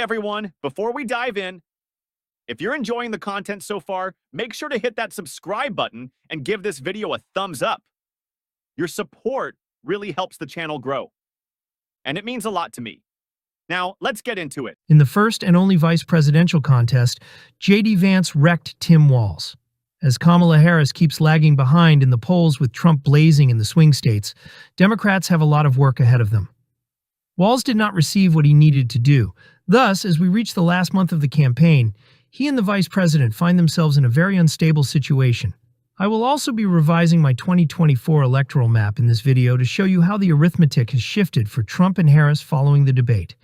everyone, before we dive in, if you're enjoying the content so far, make sure to hit that subscribe button and give this video a thumbs up. Your support really helps the channel grow, and it means a lot to me. Now, let's get into it. In the first and only vice presidential contest, J.D. Vance wrecked Tim Walz. As Kamala Harris keeps lagging behind in the polls with Trump blazing in the swing states, Democrats have a lot of work ahead of them. Walz did not receive what he needed to do. Thus, as we reach the last month of the campaign, he and the vice president find themselves in a very unstable situation. I will also be revising my 2024 electoral map in this video to show you how the arithmetic has shifted for Trump and Harris following the debate.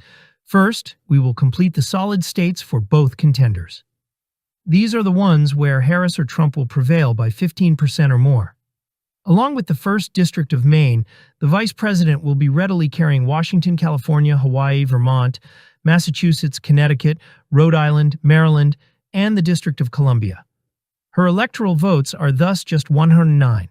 First, we will complete the solid states for both contenders. These are the ones where Harris or Trump will prevail by 15% or more. Along with the 1st District of Maine, the vice president will be readily carrying Washington, California, Hawaii, Vermont, Massachusetts, Connecticut, Rhode Island, Maryland, and the District of Columbia. Her electoral votes are thus just 109.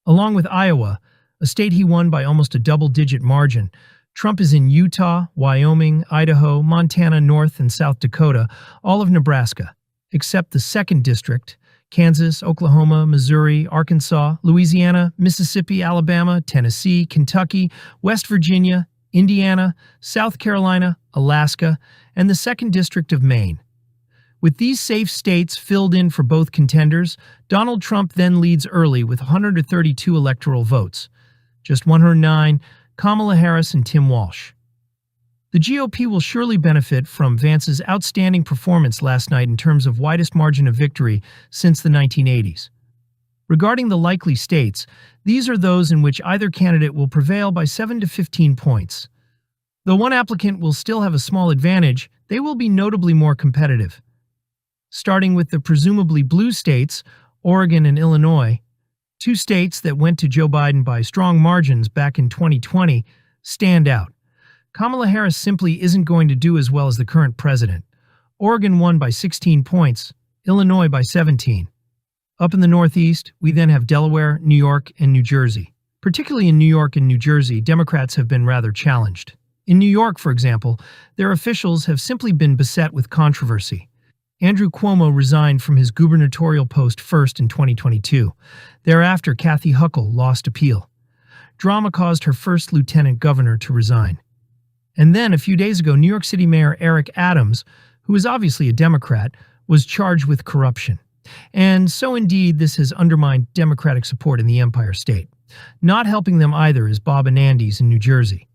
Along with Iowa, a state he won by almost a double-digit margin, Trump is in Utah, Wyoming, Idaho, Montana, North and South Dakota, all of Nebraska, except the 2nd District, Kansas, Oklahoma, Missouri, Arkansas, Louisiana, Mississippi, Alabama, Tennessee, Kentucky, West Virginia, Indiana, South Carolina, Alaska, and the 2nd District of Maine. With these safe states filled in for both contenders, Donald Trump then leads early with 132 electoral votes. Just 109, Kamala Harris and Tim Walz. The GOP will surely benefit from Vance's outstanding performance last night in terms of widest margin of victory since the 1980s. Regarding the likely states, these are those in which either candidate will prevail by 7 to 15 points. Though one applicant will still have a small advantage, they will be notably more competitive. Starting with the presumably blue states, Oregon and Illinois, 2 states that went to Joe Biden by strong margins back in 2020, stand out. Kamala Harris simply isn't going to do as well as the current president. Oregon won by 16 points, Illinois by 17. Up in the Northeast, we then have Delaware, New York, and New Jersey. Particularly in New York and New Jersey, Democrats have been rather challenged. In New York, for example, their officials have simply been beset with controversy. Andrew Cuomo resigned from his gubernatorial post first in 2022. Thereafter, Kathy Hochul lost appeal. Drama caused her first lieutenant governor to resign. And then, a few days ago, New York City Mayor Eric Adams, who is obviously a Democrat, was charged with corruption. And so indeed, this has undermined Democratic support in the Empire State. Not helping them either is Bob and Andy's in New Jersey.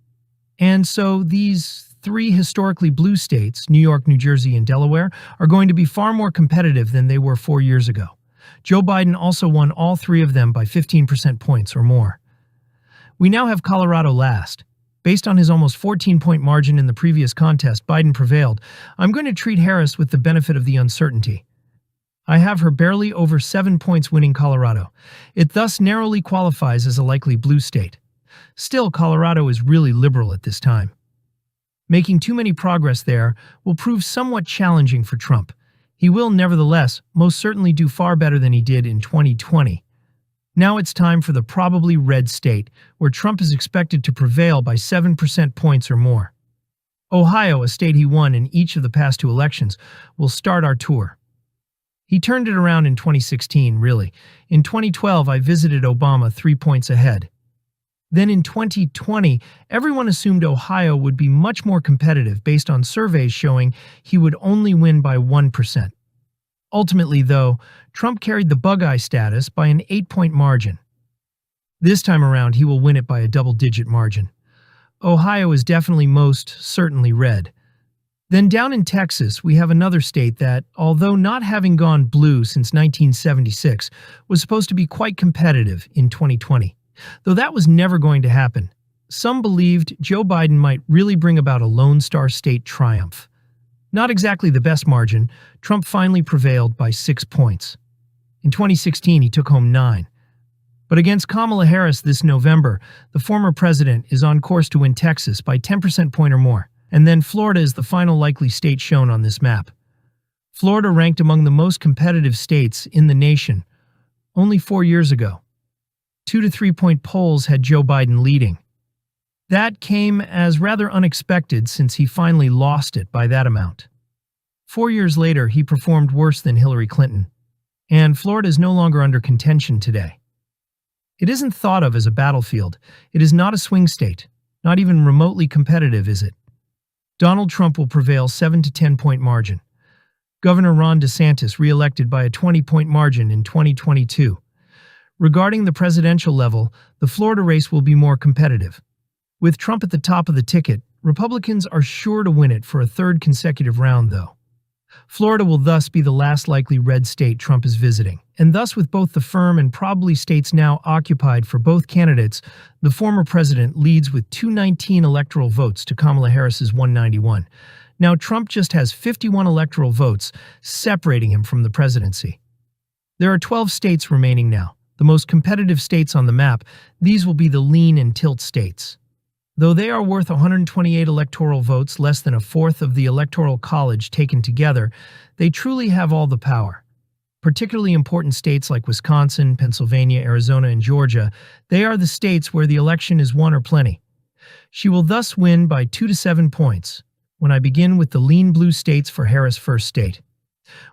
And so these 3 historically blue states, New York, New Jersey, and Delaware, are going to be far more competitive than they were 4 years ago. Joe Biden also won all 3 of them by 15% points or more. We now have Colorado last. Based on his almost 14-point margin in the previous contest, Biden prevailed. I'm going to treat Harris with the benefit of the uncertainty. I have her barely over 7 points winning Colorado. It thus narrowly qualifies as a likely blue state. Still, Colorado is really liberal at this time. Making too many progress there will prove somewhat challenging for Trump. He will, nevertheless, most certainly do far better than he did in 2020. Now it's time for the probably red state, where Trump is expected to prevail by 7% points or more. Ohio, a state he won in each of the past 2 elections, will start our tour. He turned it around in 2016, really. In 2012, I visited Obama 3 points ahead. Then in 2020, everyone assumed Ohio would be much more competitive based on surveys showing he would only win by 1%. Ultimately, though, Trump carried the bug-eye status by an 8-point margin. This time around, he will win it by a double-digit margin. Ohio is definitely most certainly red. Then down in Texas, we have another state that, although not having gone blue since 1976, was supposed to be quite competitive in 2020. Though that was never going to happen. Some believed Joe Biden might really bring about a Lone Star State triumph. Not exactly the best margin, Trump finally prevailed by 6 points. In 2016, he took home 9. But against Kamala Harris this November, the former president is on course to win Texas by 10% point or more. And then Florida is the final likely state shown on this map. Florida ranked among the most competitive states in the nation only 4 years ago. 2 to 3 point polls had Joe Biden leading. That came as rather unexpected since he finally lost it by that amount. 4 years later, he performed worse than Hillary Clinton, and Florida is no longer under contention today. It isn't thought of as a battlefield. It is not a swing state. Not even remotely competitive, is it? Donald Trump will prevail 7 to 10 point margin. Governor Ron DeSantis re-elected by a 20-point margin in 2022. Regarding the presidential level, the Florida race will be more competitive. With Trump at the top of the ticket, Republicans are sure to win it for a third consecutive round, though. Florida will thus be the last likely red state Trump is visiting, and thus with both the firm and probably states now occupied for both candidates, the former president leads with 219 electoral votes to Kamala Harris's 191. Now Trump just has 51 electoral votes, separating him from the presidency. There are 12 states remaining now. The most competitive states on the map, these will be the lean and tilt states. Though they are worth 128 electoral votes, less than a fourth of the Electoral College taken together, they truly have all the power. Particularly important states like Wisconsin, Pennsylvania, Arizona, and Georgia, they are the states where the election is won or plenty. She will thus win by 2 to 7 points, when I begin with the lean blue states for Harris' first state.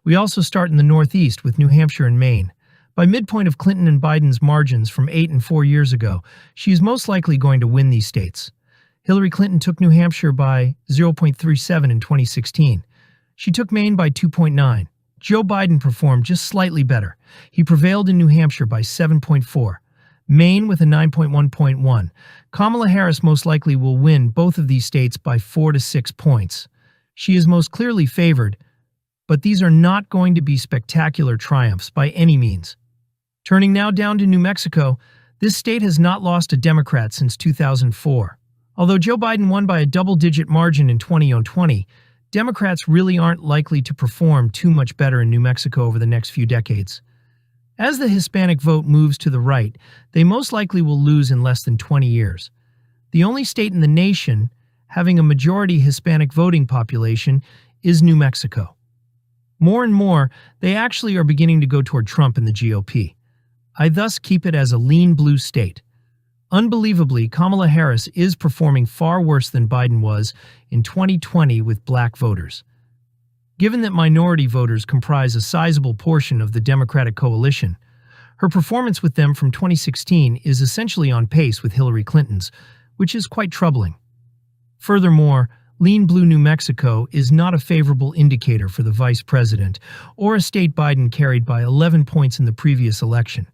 We also start in the Northeast with New Hampshire and Maine. By midpoint of Clinton and Biden's margins from 8 and 4 years ago, she is most likely going to win these states. Hillary Clinton took New Hampshire by 0.37 in 2016. She took Maine by 2.9. Joe Biden performed just slightly better. He prevailed in New Hampshire by 7.4. Maine with a 9.1.1. Kamala Harris most likely will win both of these states by 4 to 6 points. She is most clearly favored, but these are not going to be spectacular triumphs by any means. Turning now down to New Mexico, this state has not lost a Democrat since 2004. Although Joe Biden won by a double-digit margin in 2020, Democrats really aren't likely to perform too much better in New Mexico over the next few decades. As the Hispanic vote moves to the right, they most likely will lose in less than 20 years. The only state in the nation having a majority Hispanic voting population is New Mexico. More and more, they actually are beginning to go toward Trump and the GOP. I thus keep it as a lean blue state. Unbelievably, Kamala Harris is performing far worse than Biden was in 2020 with black voters. Given that minority voters comprise a sizable portion of the Democratic coalition, her performance with them from 2016 is essentially on pace with Hillary Clinton's, which is quite troubling. Furthermore, lean blue New Mexico is not a favorable indicator for the vice president or a state Biden carried by 11 points in the previous election.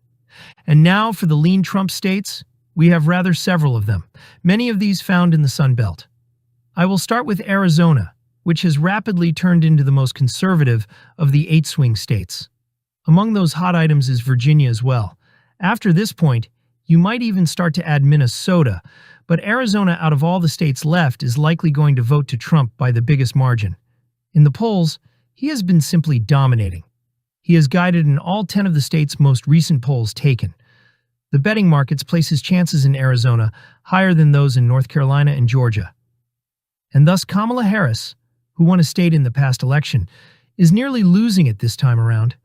And now for the lean Trump states, we have rather several of them, many of these found in the Sun Belt. I will start with Arizona, which has rapidly turned into the most conservative of the 8 swing states. Among those hot items is Virginia as well. After this point, you might even start to add Minnesota, but Arizona out of all the states left is likely going to vote to Trump by the biggest margin. In the polls, he has been simply dominating. He has guided in all 10 of the state's most recent polls taken. The betting markets place his chances in Arizona higher than those in North Carolina and Georgia. And thus Kamala Harris, who won a state in the past election, is nearly losing it this time around.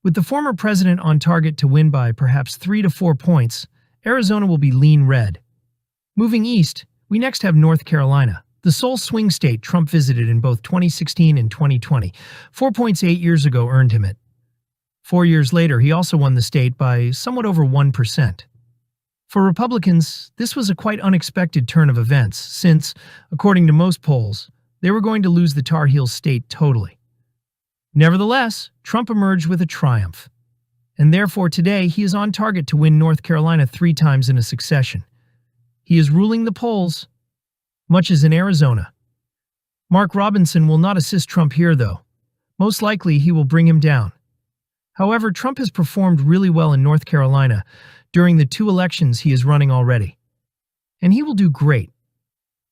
With the former president on target to win by perhaps 3 to 4 points, Arizona will be lean red. Moving east, we next have North Carolina, the sole swing state Trump visited in both 2016 and 2020. 4 points 8 years ago earned him it. 4 years later, he also won the state by somewhat over 1%. For Republicans, this was a quite unexpected turn of events, since, according to most polls, they were going to lose the Tar Heels state totally. Nevertheless, Trump emerged with a triumph, and therefore today he is on target to win North Carolina 3 times in a succession. He is ruling the polls, much as in Arizona. Mark Robinson will not assist Trump here, though. Most likely, he will bring him down. However, Trump has performed really well in North Carolina during the 2 elections he is running already. And he will do great.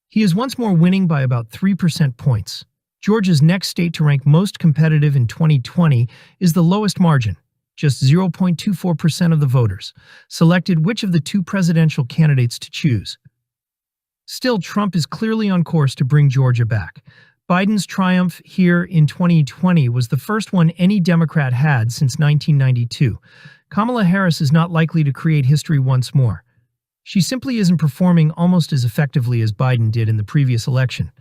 He is once more winning by about 3% points. Georgia's next state to rank most competitive in 2020 is the lowest margin, just 0.24% of the voters selected which of the 2 presidential candidates to choose. Still, Trump is clearly on course to bring Georgia back. Biden's triumph here in 2020 was the first one any Democrat had since 1992. Kamala Harris is not likely to create history once more. She simply isn't performing almost as effectively as Biden did in the previous election.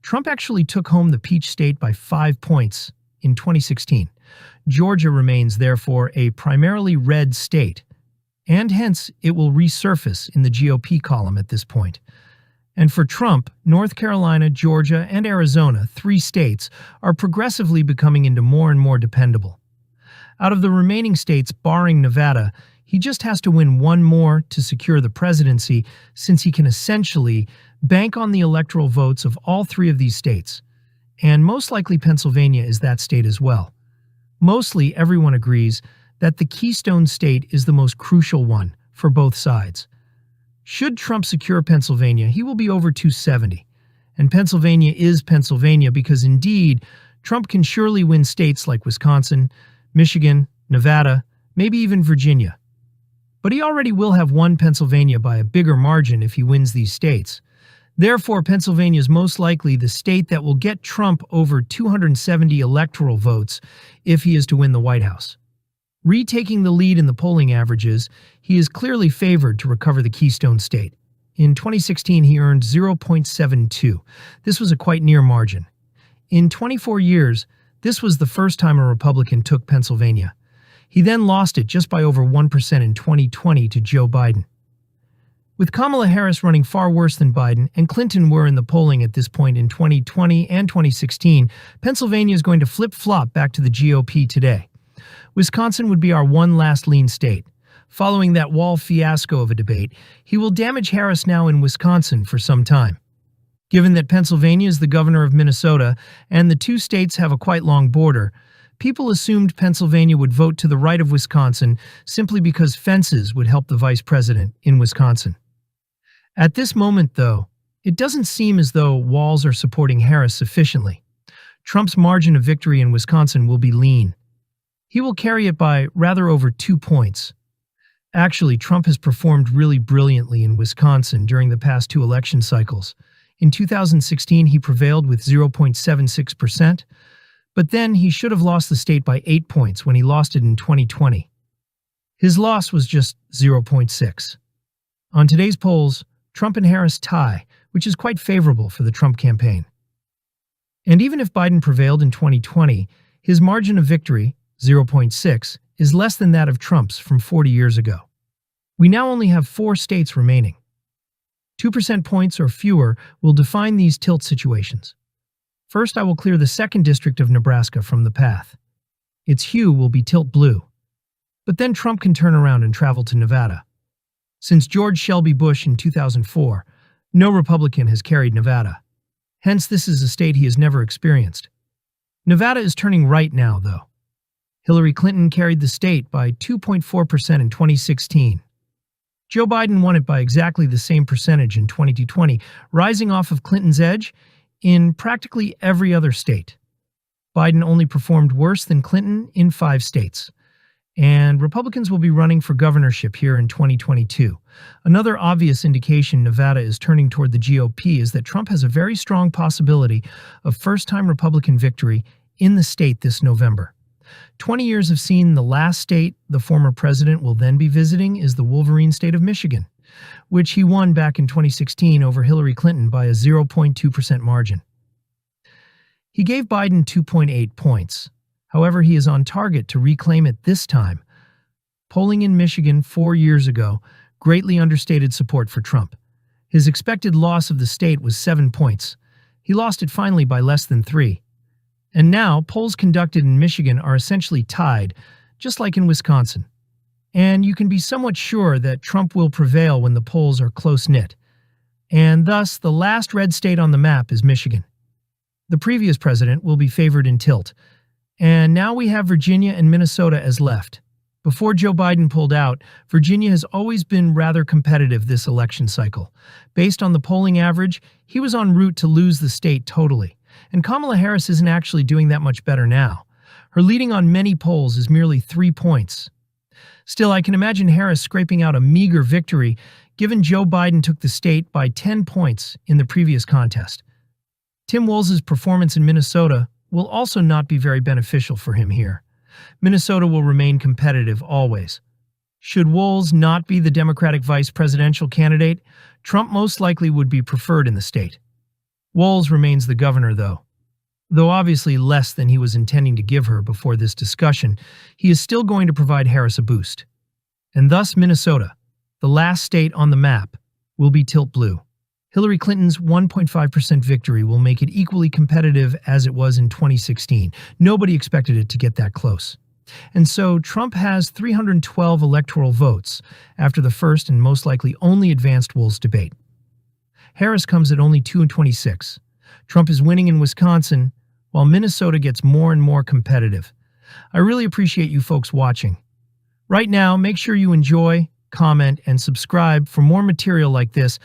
Trump actually took home the Peach State by 5 points in 2016. Georgia remains, therefore, a primarily red state, and hence it will resurface in the GOP column at this point. And for Trump, North Carolina, Georgia, and Arizona, 3 states, are progressively becoming into more and more dependable. Out of the remaining states, barring Nevada, he just has to win 1 more to secure the presidency, since he can essentially bank on the electoral votes of all 3 of these states. And most likely Pennsylvania is that state as well. Mostly everyone agrees that the Keystone State is the most crucial one for both sides. Should Trump secure Pennsylvania, he will be over 270. And Pennsylvania is Pennsylvania because indeed, Trump can surely win states like Wisconsin, Michigan, Nevada, maybe even Virginia. But he already will have won Pennsylvania by a bigger margin if he wins these states. Therefore, Pennsylvania is most likely the state that will get Trump over 270 electoral votes if he is to win the White House. Retaking the lead in the polling averages, he is clearly favored to recover the Keystone State. In 2016, he earned 0.72. This was a quite near margin. In 24 years, this was the first time a Republican took Pennsylvania. He then lost it just by over 1% in 2020 to Joe Biden. With Kamala Harris running far worse than Biden, and Clinton were in the polling at this point in 2020 and 2016, Pennsylvania is going to flip-flop back to the GOP today. Wisconsin would be our one last lean state. Following that wall fiasco of a debate, he will damage Harris now in Wisconsin for some time. Given that Pennsylvania is the governor of Minnesota and the 2 states have a quite long border, people assumed Pennsylvania would vote to the right of Wisconsin simply because fences would help the vice president in Wisconsin. At this moment, though, it doesn't seem as though walls are supporting Harris sufficiently. Trump's margin of victory in Wisconsin will be lean. He will carry it by rather over 2 points. Actually, Trump has performed really brilliantly in Wisconsin during the past 2 election cycles. In 2016, he prevailed with 0.76%, but then he should have lost the state by 8 points when he lost it in 2020. His loss was just 0.6. On today's polls, Trump and Harris tie, which is quite favorable for the Trump campaign. And even if Biden prevailed in 2020, his margin of victory, 0.6, is less than that of Trump's from 40 years ago. We now only have 4 states remaining. 2% points or fewer will define these tilt situations. First, I will clear the 2nd district of Nebraska from the path. Its hue will be tilt blue. But then Trump can turn around and travel to Nevada. Since George Shelby Bush in 2004, no Republican has carried Nevada. Hence, this is a state he has never experienced. Nevada is turning right now, though. Hillary Clinton carried the state by 2.4% in 2016. Joe Biden won it by exactly the same percentage in 2020, rising off of Clinton's edge in practically every other state. Biden only performed worse than Clinton in 5 states. And Republicans will be running for governorship here in 2022. Another obvious indication Nevada is turning toward the GOP is that Trump has a very strong possibility of first-time Republican victory in the state this November. 20 years have seen the last state the former president will then be visiting is the Wolverine state of Michigan, which he won back in 2016 over Hillary Clinton by a 0.2% margin. He gave Biden 2.8 points. However, he is on target to reclaim it this time. Polling in Michigan 4 years ago greatly understated support for Trump. His expected loss of the state was 7 points. He lost it finally by less than 3. And now, polls conducted in Michigan are essentially tied, just like in Wisconsin. And you can be somewhat sure that Trump will prevail when the polls are close-knit. And thus, the last red state on the map is Michigan. The previous president will be favored in tilt. And now we have Virginia and Minnesota as left. Before Joe Biden pulled out, Virginia has always been rather competitive this election cycle. Based on the polling average, he was en route to lose the state totally. And Kamala Harris isn't actually doing that much better now. Her leading on many polls is merely 3 points. Still, I can imagine Harris scraping out a meager victory given Joe Biden took the state by 10 points in the previous contest. Tim Walz's performance in Minnesota will also not be very beneficial for him here. Minnesota will remain competitive always. Should Walz not be the Democratic vice presidential candidate, Trump most likely would be preferred in the state. Walz remains the governor, though. Though obviously less than he was intending to give her before this discussion, he is still going to provide Harris a boost. And thus Minnesota, the last state on the map, will be tilt blue. Hillary Clinton's 1.5% victory will make it equally competitive as it was in 2016. Nobody expected it to get that close. And so Trump has 312 electoral votes after the first and most likely only advanced Walz debate. Harris comes at only 226. Trump is winning in Wisconsin, while Minnesota gets more and more competitive. I really appreciate you folks watching. Right now, make sure you enjoy, comment, and subscribe for more material like this.